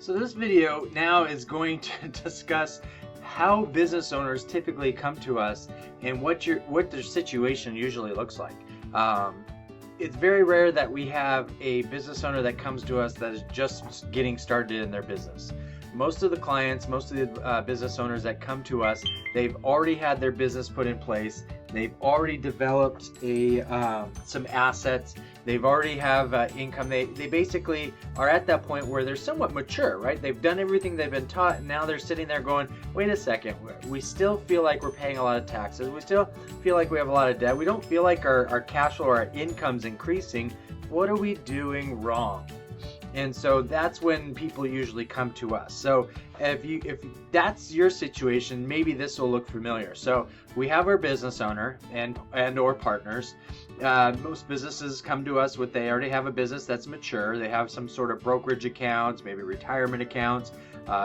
So this video now is going to discuss how business owners typically come to us and what their situation usually looks like. It's very rare that we have a business owner that comes to us that is just getting started in their business. Most of the clients, most of the business owners that come to us, they've already had their business put in place. They've already developed some assets. They've already have income. They basically are at that point where they're somewhat mature, right? They've done everything they've been taught, and now they're sitting there going, wait a second, we still feel like we're paying a lot of taxes. We still feel like we have a lot of debt. We don't feel like our cash flow or our income's increasing. What are we doing wrong? And so that's when people usually come to us. So if that's your situation, maybe this will look familiar. So we have our business owner and or partners. Most businesses come to us with, they already have a business that's mature. They have some sort of brokerage accounts, maybe retirement accounts,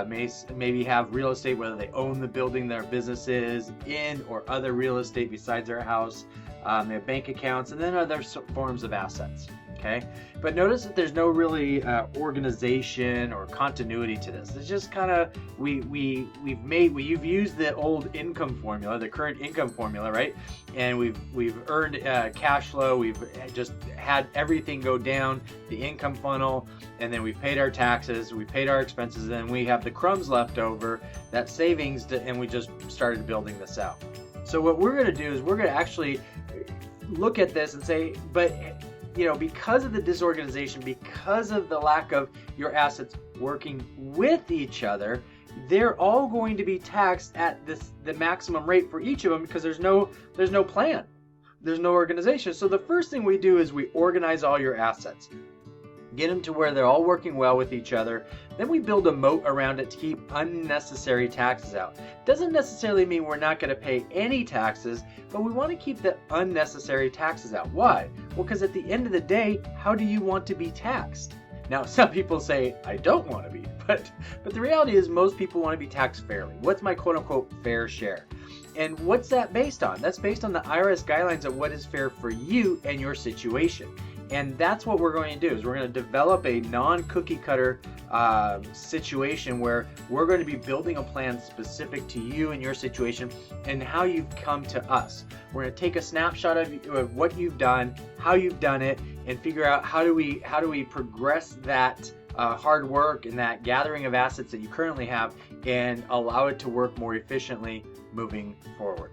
maybe have real estate, whether they own the building their business is in or other real estate besides their house. They have bank accounts and then other forms of assets. Okay, but notice that there's no really organization or continuity to this. It's just kind of you've used the old income formula, the current income formula, right? And we've earned cash flow. We've just had everything go down the income funnel, and then we've paid our taxes, we paid our expenses, and then we have the crumbs left over, that savings, and we just started building this out. So what we're going to do is we're going to actually look at this and say, but because of the disorganization, because of the lack of your assets working with each other, they're all going to be taxed at the maximum rate for each of them because there's no plan. There's no organization. So the first thing we do is we organize all your assets. Get them to where they're all working well with each other. Then we build a moat around it to keep unnecessary taxes out. Doesn't necessarily mean we're not going to pay any taxes, but we want to keep the unnecessary taxes out. Why? Well, because at the end of the day, how do you want to be taxed? Now, some people say, I don't want to be, but the reality is most people want to be taxed fairly. What's my quote-unquote fair share? And what's that based on? That's based on the IRS guidelines of what is fair for you and your situation. And that's what we're going to do, is we're going to develop a non-cookie cutter situation where we're going to be building a plan specific to you and your situation and how you've come to us. We're going to take a snapshot of what you've done, how you've done it, and figure out how do we progress that hard work and that gathering of assets that you currently have and allow it to work more efficiently moving forward.